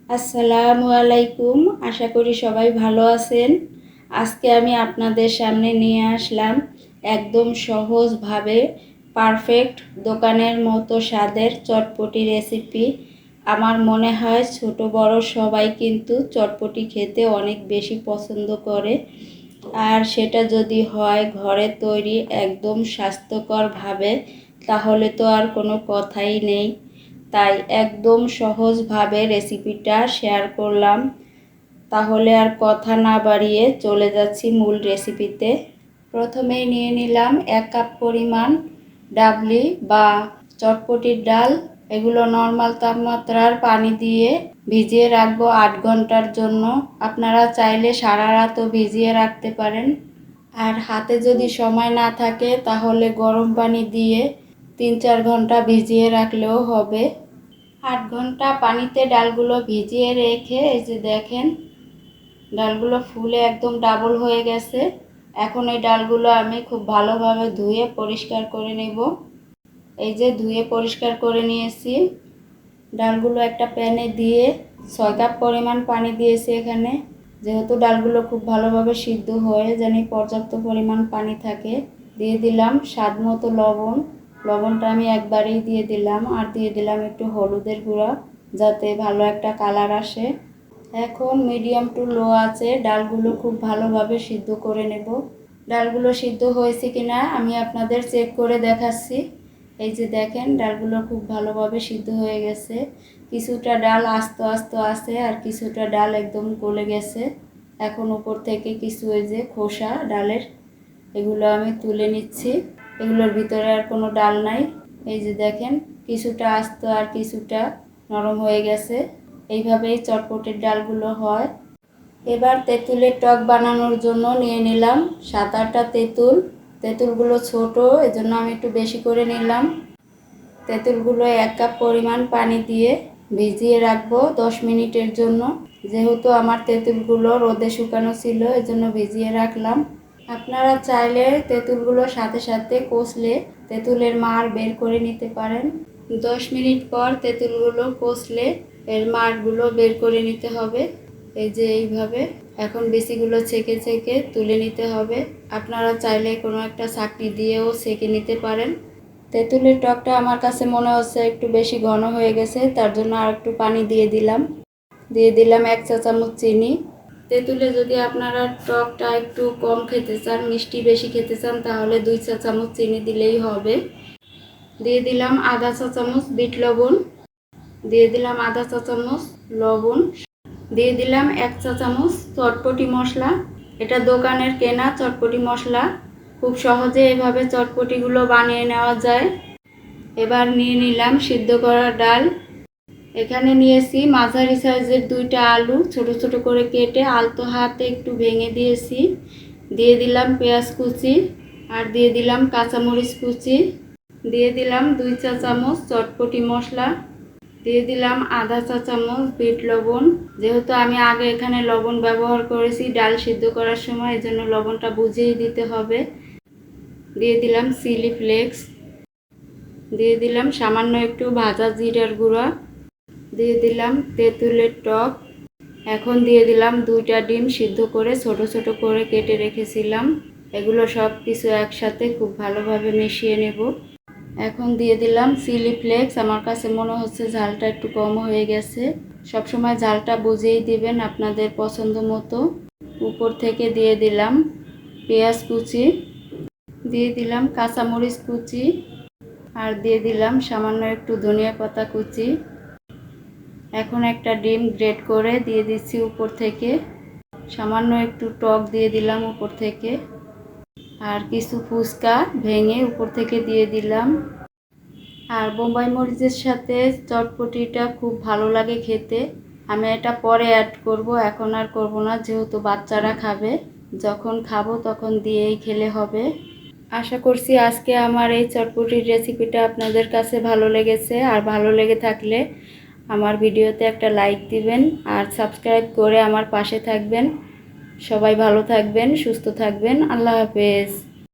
আসসালামু আলাইকুম। আশা করি সবাই ভালো আছেন। আজকে আমি আপনাদের সামনে নিয়ে আসলাম একদম সহজভাবে পারফেক্ট দোকানের মতো স্বাদের চটপটি রেসিপি। আমার মনে হয় ছোট বড় সবাই কিন্তু চটপটি খেতে অনেক বেশি পছন্দ করে, আর সেটা যদি হয় ঘরে তৈরি একদম স্বাস্থ্যকরভাবে, তাহলে তো আর কোনো কথাই নেই। তাই একদম সহজভাবে রেসিপিটা শেয়ার করলাম। তাহলে আর কথা না বাড়িয়ে চলে যাচ্ছি মূল রেসিপিতে। প্রথমেই নিয়ে নিলাম 1 কাপ পরিমাণ ডাবলি বা চটপটির ডাল। এগুলো নর্মাল তাপমাত্রার পানি দিয়ে ভিজিয়ে রাখবো 8 ঘন্টার জন্য। আপনারা চাইলে সারা রাতও ভিজিয়ে রাখতে পারেন। আর হাতে যদি সময় না থাকে তাহলে গরম পানি দিয়ে 3-4 ঘন্টা ভিজিয়ে রাখলেও হবে। 8 ঘন্টা পানিতে ডালগুলো ভিজিয়ে রেখে এই যে দেখেন ডালগুলো ফুলে একদম ডাবল হয়ে গেছে। এখন এই ডালগুলো আমি খুব ভালোভাবে ধুয়ে পরিষ্কার করে নেব। এই যে ধুয়ে পরিষ্কার করে নিয়েছি। ডালগুলো একটা প্যানে দিয়ে 6 কাপ পরিমাণ পানি দিয়েছি এখানে। যেহেতু ডালগুলো খুব ভালোভাবে সিদ্ধ হয়ে জানি পর্যাপ্ত পরিমাণ পানি থাকে। দিয়ে দিলাম স্বাদ মতো লবণ। লবণটা আমি একবারেই দিয়ে দিলাম, আর দিয়ে দিলাম একটু হলুদের গুঁড়া যাতে ভালো একটা কালার আসে। এখন মিডিয়াম টু লো আছে ডালগুলো খুব ভালোভাবে সিদ্ধ করে নেব। ডালগুলো সিদ্ধ হয়েছে কিনা আমি আপনাদের চেক করে দেখাচ্ছি। এই যে দেখেন ডালগুলো খুব ভালোভাবে সিদ্ধ হয়ে গেছে। কিছুটা ডাল আস্ত আস্ত আছে আর কিছুটা ডাল একদম গলে গেছে। এখন উপর থেকে কিছু এই যে খোসা ডালের, এগুলো আমি তুলে নিচ্ছি। এগুলোর ভিতরে আর কোনো ডাল নাই। এই যে দেখেন কিছুটা আস্ত আর কিছুটা নরম হয়ে গেছে। এইভাবেই চটপটির ডালগুলো হয়। এবার তেঁতুলের টক বানানোর জন্য নিয়ে নিলাম 7-8টা তেঁতুল। তেঁতুলগুলো ছোট, এজন্য আমি একটু বেশি করে নিলাম। তেঁতুলগুলো 1 কাপ পরিমাণ পানি দিয়ে ভিজিয়ে রাখবো 10 মিনিটের জন্য। যেহেতু আমার তেঁতুলগুলো রোদে শুকানো ছিল এজন্য ভিজিয়ে রাখলাম। আপনারা চাইলে তেঁতুলগুলো সাথে সাথে কষলে তেঁতুলের মাড় বের করে নিতে পারেন। 10 মিনিট পর তেঁতুলগুলো কষলে এর মাড়গুলো বের করে নিতে হবে। এই যে এইভাবে এখন বিচিগুলো ছেঁকে ছেঁকে তুলে নিতে হবে। আপনারা চাইলে কোনো একটা ছাঁকনি দিয়েও ছেঁকে নিতে পারেন। তেঁতুলের টকটা আমার কাছে মনে হচ্ছে একটু বেশি ঘন হয়ে গেছে, তার জন্য আর একটু পানি দিয়ে দিলাম। দিয়ে দিলাম 1 চা চামচ চিনি। তেঁতুলে যদি আপনারা টকটা একটু কম খেতে চান, মিষ্টি বেশি খেতে চান, তাহলে 2 চা চামচ চিনি দিলেই হবে। দিয়ে দিলাম আধা চা চামচ বিট লবণ। দিয়ে দিলাম আধা চা চামচ লবণ। দিয়ে দিলাম 1 চা চামচ চটপটি মশলা। এটা দোকানের কেনা চটপটি মশলা। খুব সহজে এভাবে চটপটিগুলো বানিয়ে নেওয়া যায়। এবার নিয়ে নিলাম সিদ্ধ করা ডাল। এখানে নিয়েছি মাঝারি সাইজের 2টা আলু ছোট ছোট করে কেটে আলতো হাতে একটু ভেঙে দিয়েছি। দিয়ে দিলাম পেঁয়াজ কুচি, আর দিয়ে দিলাম কাঁচামরিচ কুচি। দিয়ে দিলাম 2 চা চামচ চটপটি মশলা। দিয়ে দিলাম আধা চা চামচ বিট লবণ। যেহেতু আমি আগে এখানে লবণ ব্যবহার করেছি ডাল সিদ্ধ করার সময়, এজন্য লবণটা বুঝেই দিতে হবে। দিয়ে দিলাম চিলি ফ্লেক্স। দিয়ে দিলাম সামান্য একটু ভাজা জিরার গুঁড়া। দিয়ে দিলাম তেঁতুলের টক। এখন দিয়ে দিলাম 2টা ডিম সিদ্ধ করে ছোট ছোট করে কেটে রেখেছিলাম। এগুলো সব কিছু একসাথে খুব ভালোভাবে মিশিয়ে নেব। এখন দিয়ে দিলাম চিলি ফ্লেক্স। আমার কাছে মনে হচ্ছে ঝালটা একটু কম হয়ে গেছে। সবসময় ঝালটা বুঝেই দিবেন আপনাদের পছন্দ মতো। উপর থেকে দিয়ে দিলাম পেঁয়াজ কুচি। দিয়ে দিলাম কাঁচামরিচ কুচি, আর দিয়ে দিলাম সামান্য একটু ধনিয়া পাতা কুচি। এখন একটা ডিম গ্রেট করে দিয়ে দিচ্ছি উপর থেকে। সামান্য একটু টক দিয়ে দিলাম উপর থেকে, আর কিছু ফুচকা ভেঙে উপর থেকে দিয়ে দিলাম। আর বোম্বাই মরিচের সাথে চটপটিটা খুব ভালো লাগে খেতে। আমি এটা পরে অ্যাড করব, এখন আর করব না, যেহেতু বাচ্চারা খাবে। যখন খাবো তখন দিয়েই খেলে হবে। আশা করছি আজকে আমার এই চটপটির রেসিপিটা আপনাদের কাছে ভালো লেগেছে। আর ভালো লেগে থাকলে আমার ভিডিওতে একটা লাইক দিবেন আর সাবস্ক্রাইব করে আমার পাশে থাকবেন। সবাই ভালো থাকবেন, সুস্থ থাকবেন। আল্লাহ হাফেজ।